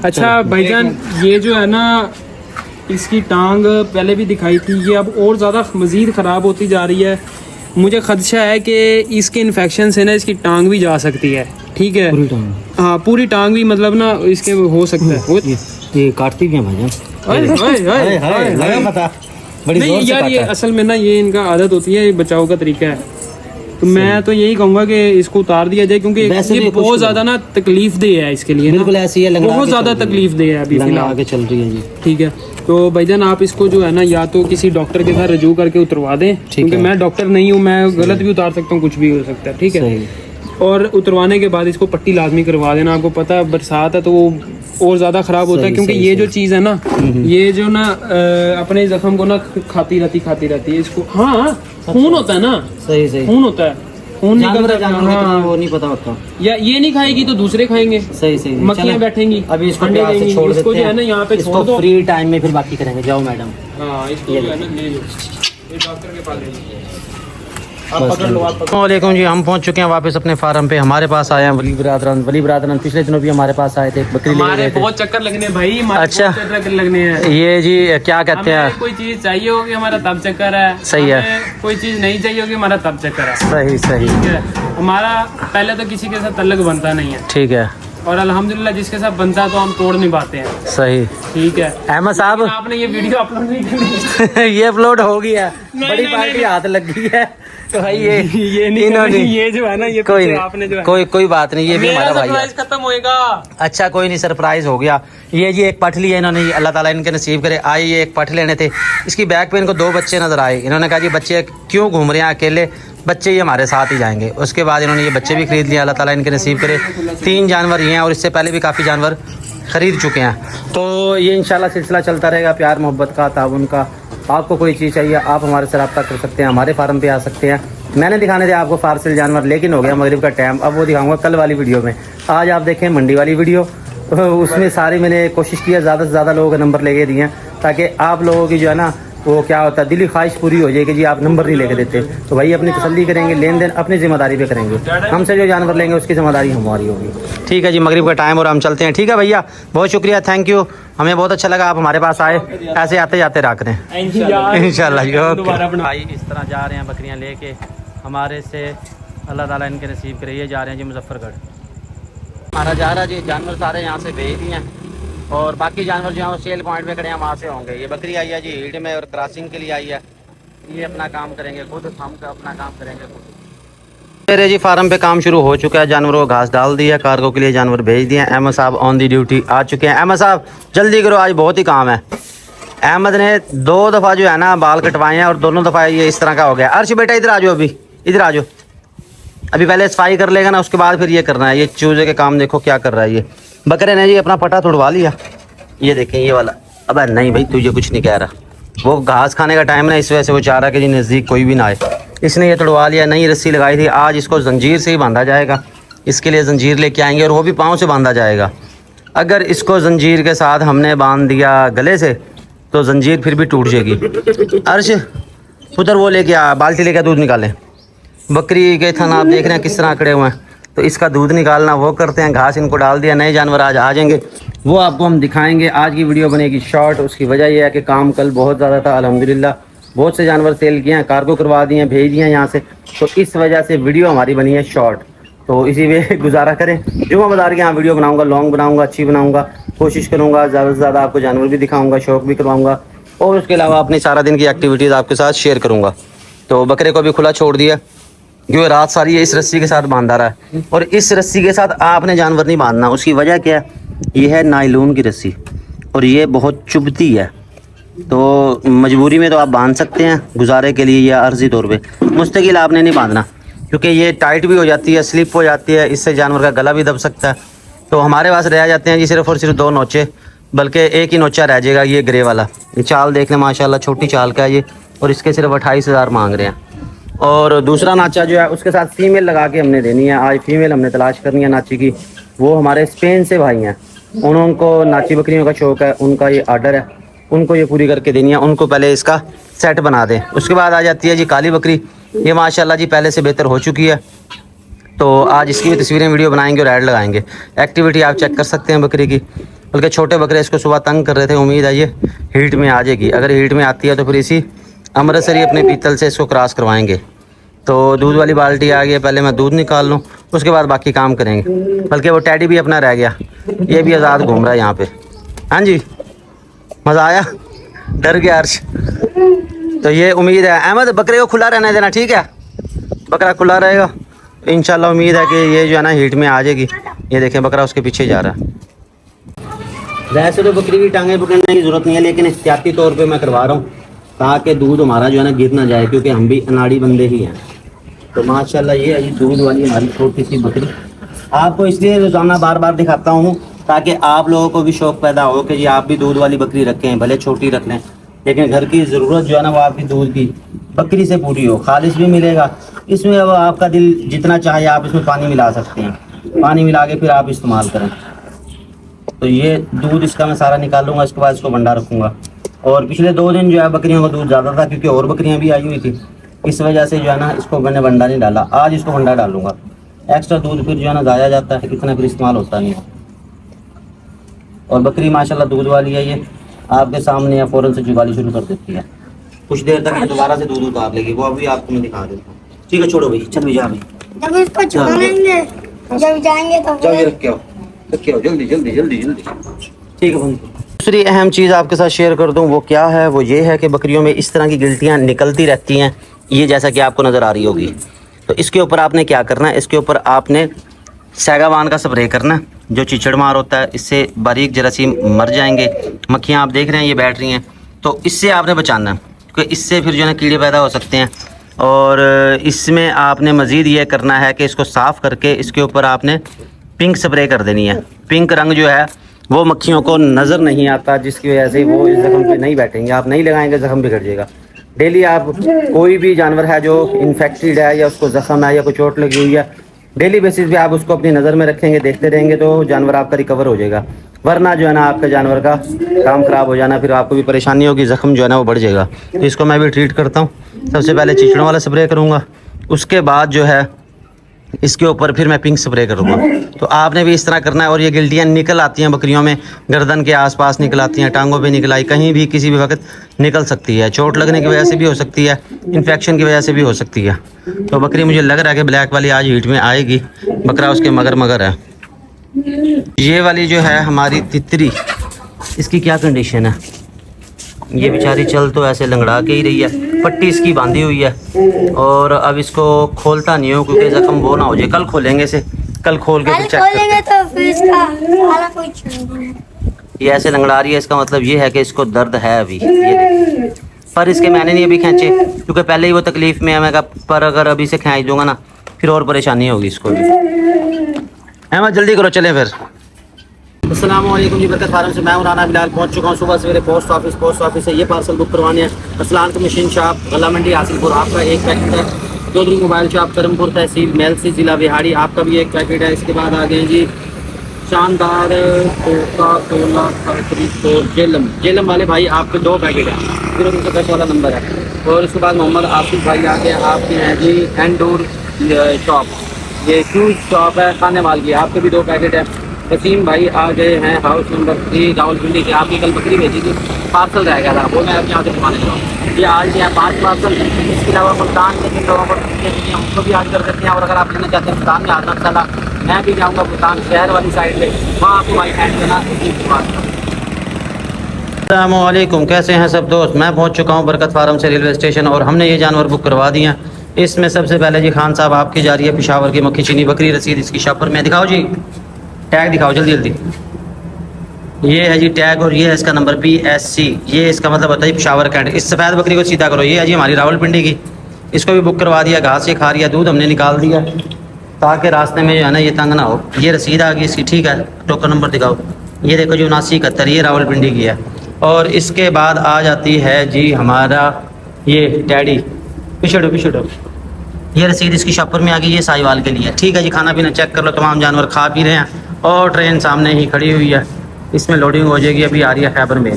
अच्छा भाईजान, ये जो है ना इसकी टांग पहले भी दिखाई थी, ये अब और ज़्यादा मज़ीद ख़राब होती जा रही है। मुझे खदशा है कि इसके इन्फेक्शन से ना इसकी टांग भी जा सकती है। ठीक है, पूरी टांग? हाँ पूरी टांग भी मतलब ना इसके हो सकता है। ये काटती भी है भाईजान। नहीं यार, ये असल में ना ये इनका आदत होती है, ये बचाव का तरीका है। तो मैं तो यही कहूँगा कि इसको उतार दिया जाए, क्योंकि ये बहुत ज़्यादा ना तकलीफ दे है इसके लिए। बिल्कुल ऐसी है, बहुत ज़्यादा तकलीफ दे है अभी फिलहाल आगे चल रही है जी। ठीक है, तो भाईजान आप इसको जो है ना या तो किसी डॉक्टर के साथ रजू करके उतरवा दें, क्योंकि मैं डॉक्टर नहीं हूँ, मैं गलत भी उतार सकता हूँ, कुछ भी हो सकता है। ठीक है, और उतरवाने के बाद इसको पट्टी लाजमी करवा देना। आपको पता है बरसात है तो वो और ज़्यादा ख़राब होता है, क्योंकि ये जो चीज़ है ना, ये जो ना अपने जख्म को ना खाती रहती है इसको। हाँ, खून होता है ना, सही खून होता है, खून निकलता है। हाँ, वो नहीं पता होता, या ये नहीं खाएगी तो दूसरे खाएंगे। सही मक्खियाँ बैठेंगी, अभी इसको अंडे देंगी। इसको जो है ना यहाँ पे छोड़ दो, फ्री टाइम में फिर बाकी करेंगे। जाओ मैडम। हाँ, इसको जो है ना ले लो, ये डॉक्टर के पास ले लो। आप पकड़ लो, आप पकड़। वालेकुम जी, हम पहुंच चुके हैं वापस अपने फार्म पे। हमारे पास आए हैं वली बरादरान पिछले दिनों भी हमारे पास आए थे, बकरी ले गए थे। बहुत चक्कर लगने भाई, अच्छा, बहुत चक्कर लगने हैं। ये जी क्या कहते हैं, कोई चीज चाहिए होगी हमारा तब चक्कर है। सही है। कोई चीज नहीं चाहिए होगी हमारा तब चक्कर है। सही ठीक है, हमारा पहले तो किसी के साथ तल्लक बनता नहीं है। ठीक है, और अल्हम्दुलिल्लाह जिसके साथ बनता है तो हम तोड़ नहीं पाते हैं। सही। ठीक है अहमद साहब, आपने ये वीडियो अपलोड नहीं करनी। ये अपलोड हो गया, बड़ी पार्टी हाथ लग गई है तो भाई ये नहीं, इन्होंने ये जो है ना, ये कोई आपने जो है कोई बात नहीं, ये भी हमारा भाई है। खत्म होएगा। अच्छा कोई नहीं, सरप्राइज हो गया। ये जी एक पठ लिया इन्होंने, अल्लाह ताला इनके नसीब करे। आए ये एक पठ लेने थे, इसकी बैग पे इनको 2 बच्चे नजर आए। इन्होंने कहा जी बच्चे क्यों घूम रहे हैं अकेले, बच्चे ये हमारे साथ ही जाएंगे। उसके बाद इन्होंने ये बच्चे भी खरीद लिया, अल्लाह ताला इनके नसीब करे। 3 जानवर ये हैं, और इससे पहले भी काफ़ी जानवर खरीद चुके हैं। तो ये इंशाल्लाह सिलसिला चलता रहेगा, प्यार मोहब्बत का, ताउन का। आपको कोई चीज़ चाहिए आप हमारे से रब्ता कर सकते हैं, हमारे फार्म पे आ सकते हैं। मैंने दिखाने थे आपको फारसिल जानवर, लेकिन हो गया मगरिब का टाइम, अब वो दिखाऊंगा कल वाली वीडियो में। आज आप देखें मंडी वाली वीडियो, उसमें सारी मैंने कोशिश की है ज़्यादा से ज़्यादा लोगों के नंबर लेके दिए हैं, ताकि आप लोगों की जो है ना वो क्या होता है दिली ख्वाहिश पूरी हो जाए कि जी आप नंबर नहीं लेके देते। तो भाई अपनी तसल्ली करेंगे, लेन देन अपनी जिम्मेदारी पे करेंगे। हमसे जो जानवर लेंगे उसकी जिम्मेदारी हमारी होगी। ठीक है जी, मगरिब का टाइम और हम चलते हैं। ठीक है भैया, बहुत शुक्रिया, थैंक यू, हमें बहुत अच्छा लगा आप हमारे पास आए। ऐसे आते जाते रख दें इंशाल्लाह जी। ओके भाई, इस तरह जा रहे हैं बकरियाँ लेके हमारे से, अल्लाह ताला इनके नसीब करे। ये जा रहे हैं जी मुजफ्फरगढ़। हमारा जा रहा जी, जानवर सारे यहाँ से भेज दिए हैं, और बाकी जानवर जो है वो सेल पॉइंट पे खड़े हैं, वहाँ से होंगे। ये बकरी आई है जी ईद में और क्रॉसिंग के लिए आई है। ये अपना काम करेंगे खुद, हम अपना काम करेंगे खुद। मेरे जी फार्म पे काम शुरू हो चुका है, जानवरों को घास डाल दिया, कार्गो के लिए जानवर भेज दिए। अहमद साहब ऑन दी ड्यूटी आ चुके हैं। अहमद साहब जल्दी करो, आज बहुत ही काम है। अहमद ने 2 दफ़ा जो है ना बाल कटवाए हैं, और दोनों दफ़ा ये इस तरह का हो गया। अर्श बेटा इधर आ जाओ, अभी इधर आ जाओ। अभी पहले सफाई कर लेगा ना, उसके बाद फिर ये करना है। ये चूजे के काम देखो क्या कर रहा है। ये बकरे ने जी अपना पटा तुड़वा लिया, ये देखें ये वाला। अब नहीं भाई तुझे कुछ नहीं कह रहा, वो घास खाने का टाइम ना, इस वजह से वो चाह रहा कि जी नज़दीक कोई भी ना आए। इसने ये तुड़वा लिया, नई रस्सी लगाई थी। आज इसको जंजीर से ही बांधा जाएगा, इसके लिए जंजीर लेके आएंगे, और वो भी पाँव से बांधा जाएगा। अगर इसको जंजीर के साथ हमने बांध दिया गले से तो जंजीर फिर भी टूट जाएगी। अर्श उधर वो लेके आ, बाल्टी लेके दूध निकालें। बकरी के थन आप देख रहे हैं किस तरह अकड़े हुए हैं, तो इसका दूध निकालना वो करते हैं। घास इनको डाल दिया, नए जानवर आज आ जाएंगे, वो आपको हम दिखाएंगे। आज की वीडियो बनेगी शॉर्ट, उसकी वजह यह है कि काम कल बहुत ज़्यादा था। अल्हम्दुलिल्लाह बहुत से जानवर सेल किए हैं, कार्गो करवा दिए हैं, भेज दिए हैं यहाँ से, तो इस वजह से वीडियो हमारी बनी है शॉर्ट। तो इसी में गुजारा करें। जो मैं बता रही यहाँ वीडियो बनाऊँगा, लॉन्ग बनाऊँगा, अच्छी बनाऊँगा, कोशिश करूँगा ज़्यादा से ज़्यादा आपको जानवर भी दिखाऊँगा, शौक भी करवाऊँगा, और उसके अलावा अपनी सारा दिन की एक्टिविटीज़ आपके साथ शेयर करूँगा। तो बकरे को भी खुला छोड़ दिया, जो रात सारी इस रस्सी के साथ बांधा रहा है, और इस रस्सी के साथ आपने जानवर नहीं बांधना। उसकी वजह क्या है, ये है नायलॉन की रस्सी, और ये बहुत चुभती है। तो मजबूरी में तो आप बांध सकते हैं गुजारे के लिए या अर्जी तौर पे, मुस्तकिल आपने नहीं बांधना, क्योंकि ये टाइट भी हो जाती है, स्लिप हो जाती है, इससे जानवर का गला भी दब सकता है। तो हमारे पास रह जाते हैं जी सिर्फ और सिर्फ 2 नोचे, बल्कि एक ही नोचा रह जाएगा, ये ग्रे वाला। ये चाल देख लें माशाल्लाह, छोटी चाल का है ये, और इसके सिर्फ 28,000 मांग रहे हैं। और दूसरा नाचा जो है उसके साथ फीमेल लगा के हमने देनी है। आज फीमेल हमने तलाश करनी है नाची की। वो हमारे स्पेन से भाई हैं, उनको नाची बकरियों का शौक़ है, उनका ये आर्डर है, उनको ये पूरी करके देनी है। उनको पहले इसका सेट बना दें। उसके बाद आ जाती है जी काली बकरी। ये माशाल्लाह जी पहले से बेहतर हो चुकी है। तो आज इसकी भी तस्वीरें वीडियो बनाएंगे और ऐड लगाएंगे। एक्टिविटी आप चेक कर सकते हैं बकरी की। बल्कि छोटे बकरे इसको सुबह तंग कर रहे थे, उम्मीद है ये हीट में आ जाएगी। अगर हीट में आती है तो फिर इसी अमृतसरी अपने पीतल से इसको क्रॉस करवाएंगे। तो दूध वाली बाल्टी आ गई है, पहले मैं दूध निकाल लूँ, उसके बाद बाकी काम करेंगे। बल्कि वो टैडी भी अपना रह गया, ये भी आज़ाद घूम रहा है यहाँ पे। हाँ जी, मज़ा आया? डर गया अर्श। तो ये उम्मीद है अहमद बकरे को खुला रहने देना, ठीक है? बकरा खुला रहेगा इंशाल्लाह। उम्मीद है कि ये जो है ना हीट में आ जाएगी। ये देखें बकरा उसके पीछे जा रहा है। वैसे तो बकरी की टांगें पकड़ने की ज़रूरत नहीं है, लेकिन एहतियाती तौर पे मैं करवा रहा हूँ ताकि दूध हमारा जो है ना गिर ना जाए, क्योंकि हम भी अनाड़ी बंदे ही हैं। तो माशाल्लाह ये है दूध वाली हमारी छोटी सी बकरी। आपको इसलिए रोज़ाना बार बार दिखाता हूँ ताकि आप लोगों को भी शौक़ पैदा हो कि जी आप भी दूध वाली बकरी रखें, भले छोटी रख लें, लेकिन घर की ज़रूरत जो है ना वो आपकी दूध की बकरी से पूरी हो। खालिश भी मिलेगा इसमें। अब आपका दिल जितना चाहे आप इसमें पानी मिला सकते हैं, पानी मिला के फिर आप इस्तेमाल करें। तो ये दूध इसका मैं सारा निकालूंगा, इसके बाद इसको भंडार रखूँगा। और पिछले 2 दिन जो है बकरियों का दूध ज़्यादा था, क्योंकि और बकरियाँ भी आई हुई थी, इस वजह से जो है ना इसको मैंने भंडार नहीं डाला। आज इसको भंडार डालूंगा। एक्स्ट्रा दूध फिर जो है ना ज़ाया जाता है, इतना फिर इस्तेमाल होता नहीं है। और बकरी माशाल्लाह दूध वाली है, ये आपके सामने या फ़ौरन से जुगाली शुरू कर देती है। कुछ देर तक दोबारा से दूध उतार लेगी, वो अभी आपको मैं दिखा देता हूँ। ठीक है, छोड़ो भाई, चल भी जा भाई। जब इसको छोड़ेंगे, जब जाएंगे तो जाओ, ये रख के आओ जल्दी जल्दी जल्दी जल्दी। ठीक है बंधु। दूसरी अहम चीज़ आपके साथ शेयर कर दूं, वो क्या है? वो ये है कि बकरियों में इस तरह की गिल्टियाँ निकलती रहती हैं, ये जैसा कि आपको नज़र आ रही होगी। तो इसके ऊपर आपने क्या करना है, इसके ऊपर आपने सैगावान का स्प्रे करना है, जो चिचड़मार होता है। इससे बारीक जरासीम मर जाएंगे। मक्खियाँ आप देख रहे हैं ये बैठ रही हैं, तो इससे आपने बचाना है, क्योंकि इससे फिर जो है ना कीड़े पैदा हो सकते हैं। और इसमें आपने मज़ीद ये करना है कि इसको साफ़ करके इसके ऊपर आपने पिंक स्प्रे कर देनी है। पिंक रंग जो है वो मक्खियों को नज़र नहीं आता, जिसकी वजह से वो इस ज़ख्म पे नहीं बैठेंगे। आप नहीं लगाएंगे ज़ख्म बिगड़ जाएगा। डेली आप कोई भी जानवर है जो इन्फेक्टेड है या उसको ज़ख्म है या कोई चोट लगी हुई है, डेली बेसिस पे आप उसको अपनी नज़र में रखेंगे, देखते रहेंगे, तो जानवर आपका रिकवर हो जाएगा। वरना जो है ना आपका जानवर का काम ख़राब हो जाना, फिर आपको भी परेशानी होगी, ज़ख्म जो है ना वो बढ़ जाएगा। तो इसको मैं भी ट्रीट करता हूँ। सबसे पहले चिचड़ों वाला स्प्रे करूँगा, उसके बाद जो है इसके ऊपर फिर मैं पिंक स्प्रे करूँगा। तो आपने भी इस तरह करना है। और ये गिल्टियाँ निकल आती हैं बकरियों में, गर्दन के आसपास निकल आती हैं, टांगों पे निकल आई, कहीं भी किसी भी वक्त निकल सकती है। चोट लगने की वजह से भी हो सकती है, इन्फेक्शन की वजह से भी हो सकती है। तो बकरी मुझे लग रहा है कि ब्लैक वाली आज हीट में आएगी। बकरा उसके मगर है। ये वाली जो है हमारी तितरी, इसकी क्या कंडीशन है? ये बेचारी चल तो ऐसे लंगड़ा के ही रही है, पट्टी इसकी बांधी हुई है। और अब इसको खोलता नहीं हो क्योंकि जख्म वो ना हो जाए। कल खोलेंगे इसे, कल खोल के चेक खोलेंगे तो फिर इसका वाला कोई छूट। ये ऐसे लंगड़ा रही है, इसका मतलब ये है कि इसको दर्द है अभी। ये पर इसके मैंने नहीं अभी खींचे, क्योंकि पहले ही वो तकलीफ़ में है। मैं कहा पर अगर अभी से खींच दूंगा ना फिर और परेशानी होगी इसको भी। अहमद जल्दी करो, चलें फिर। अस्सलाम वालेकुम जी, बरकत फार्म से मैं हूं राना बिलाल। पहुंच चुका हूं सुबह सवेरे पोस्ट ऑफिस से ये पार्सल बुक करवाने हैं। असलान का मशीन शॉप, गला मंडी हासिलपुर, आपका एक पैकेट है। चौधरी मोबाइल शॉप, करमपुर तहसील मेलसी ज़िला बिहाड़ी, आपका भी एक पैकेट है। इसके बाद आ गए जी शानदार कोका कोला जेलम वाले भाई, आपके 2 पैकेट हैं। 010 वाला नंबर है। और उसके बाद मोहम्मद आसिफ भाई आ गए, आपके हैं जी एंडोर शॉप, ये शूज़ शॉप है खाने वाल की, आपके भी 2 पैकेट है। वसीम भाई आ गए हैं हाउस नंबर 3 रावलपिंडी से। आपकी कल बकरी भेजी थी, पार्सल रह गया था, वो मैं अपने यहाँ से घुमाने लगा। ये आज है 5 पार्सल। इसके अलावा मुल्तान के जिन लोगों को उनको भी आज कर सकते हैं। और अगर आप लेना चाहते हैं मुल्तान में आना चला, मैं भी जाऊँगा मुल्तान शहर वाली साइड पर, वहाँ आपको भाई हैंड करना। अस्सलाम वालेकुम, कैसे हैं सब दोस्त? मैं पहुँच चुका हूँ बरकत फार्म से रेलवे स्टेशन, और हमने ये जानवर बुक करवा दिए हैं। इसमें सबसे पहले जी खान साहब आपकी जा रही है पेशावर की मक्खी चीनी बकरी, रसीद इसकी शॉपर में दिखाओ जी, टैग दिखाओ जल्दी जल्दी। ये है जी टैग, और ये है इसका नंबर PSC, ये इसका मतलब होता है पेशावर कैंट। इस सफ़ेद बकरी को सीधा करो। ये है जी हमारी रावलपिंडी की, इसको भी बुक करवा दिया। घास ये खा रही है, दूध हमने निकाल दिया ताकि रास्ते में जो है ना ये तंग ना हो। ये रसीद आ गई इसकी, ठीक है। टोकन नंबर दिखाओ, ये देखो जी 7971, ये रावलपिंडी की है। और इसके बाद आ जाती है जी हमारा ये टैडी, पिछड़ो, ये रसीद इसकी शॉपर में आ गई। ये साहिवाल के लिए, ठीक है जी। खाना पीना चेक कर लो, तमाम जानवर खा पी रहे हैं, और ट्रेन सामने ही खड़ी हुई है, इसमें लोडिंग हो जाएगी। अभी आ रही है खैबर में।